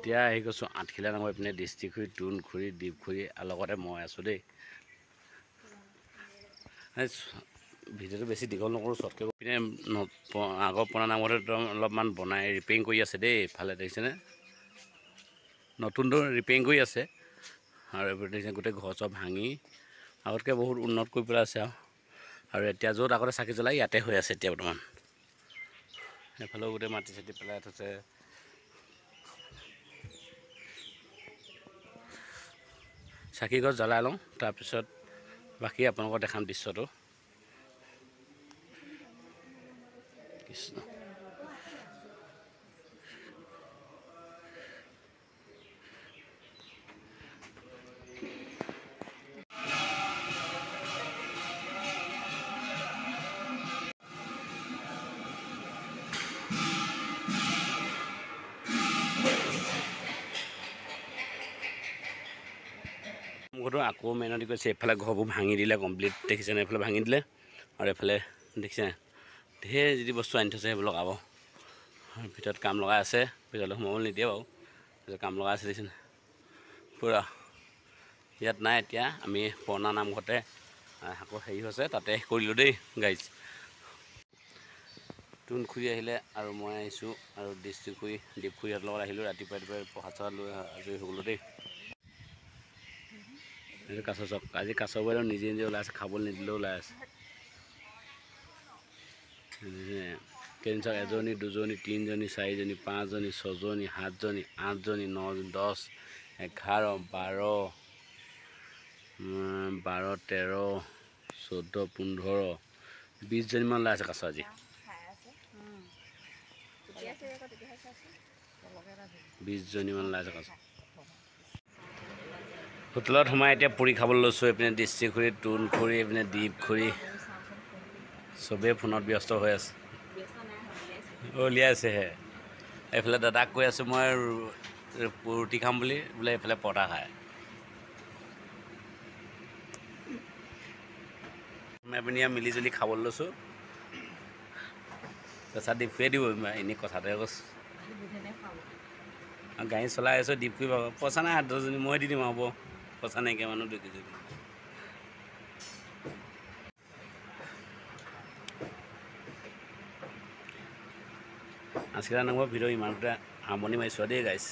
এতিয়া আহি গৈছোঁ আঠখিলা নামৰ এইপিনে ডিষ্ট্ৰিক্টখুৰি টুনখুৰি দ্বীপখুৰি আৰু লগতে মই আছোঁ দেই। ভিডিঅ'টো বেছি দীঘল নকৰোঁ, শ্বৰ্টকৈ পিনে আগৰ পুৰণা নামঘৰতে অলপমান বনাই ৰিপেয়াৰিং কৰি আছে দেই। ইফালে দেখিছেনে নতুনটো ৰিপেয়াৰিং কৰি আছে আৰু এইবোৰ দেখিছে গোটেই ঘৰ চৰ ভাঙি আগতকৈ বহুত উন্নত কৰি পেলাই আছে আৰু এতিয়া য'ত আগতে চাকি জ্বলাই ইয়াতে হৈ আছে এতিয়া বৰ্তমান। এইফালেও গোটেই মাটি চাটি পেলাই থৈছে। চাকি গছ জ্বলাই লওঁ, তাৰপিছত বাকী আপোনালোকক দেখাম দৃশ্যটো। কৃষ্ণ ঘৰটো আকৌ মেইনতি কৰিছে। এইফালে ঘৰবোৰ ভাঙি দিলে কমপ্লিট, দেখিছেনে? এইফালে ভাঙি দিলে আৰু এইফালে দেখিছেনে ঢেৰ যি বস্তু আনি থৈছে সেইবোৰ লগাব। ভিতৰত কাম লগাই আছে, ভিতৰলৈ সোমাবলৈ নিদিয়ে বাৰু, ভিতৰত কাম লগাই আছে দেখিছেনে পূৰা। ইয়াত নাই এতিয়া, আমি পুৰণা নামঘৰতে আকৌ হেৰি হৈছে তাতে কৰিলোঁ দেই গাইজ। টুনখুৰি আহিলে আৰু মই আহিছোঁ আৰু ডিষ্ট্ৰিক্টখুৰি দ্বীপখুৰিহঁতৰ লগত আহিলোঁ। ৰাতিপুৱাই প্ৰসাদ চসাদ লৈ আজৰি হৈ গ'লোঁ দেই। এইটো কাছ চক, আজি কাছবোৰ নিজে নিজে ওলাই আছে, খাবলৈ নিদিলেও ওলাই আছে। কেইজনী চাওক, এজনী দুজনী তিনিজনী চাৰিজনী পাঁচজনী ছজনী সাতজনী আঠজনী 9 10 11 12 13 14 15 20জনীমান ওলাই আছে কাছ আজি। 20জনীমান ওলাই আছে কাছ। হোটেলত সোমাই এতিয়া পুৰি খাবলৈ লৈছোঁ। এইপিনে ডিষ্ট্ৰিক্টখুৰি টুনখুৰি এইপিনে দ্বীপখুৰি চবেই ফোনত ব্যস্ত হৈ আছে, উলিয়াইছেহে। এইফালে দাদাক কৈ আছোঁ মই ৰুটি খাম বুলি, বোলে এইফালে পৰঠা খায়। সোমাই পিনি মিলি জুলি খাবলৈ লৈছোঁ। পইচা দ্বীপখুৰিয়ে দিব, এনেই কথাটোহে কৈছোঁ। আৰু গাড়ী চলাই আছোঁ দ্বীপখুৰি পাব, পইচা নাই 10জনী মই দি দিম হ'ব, পইচা নাইকিয়া মানুহ 2 কেজি। আজকেইটা নম্বৰ ভিডিঅ' ইমানতে সামৰণি মাৰিছোঁ দেই গাইছ।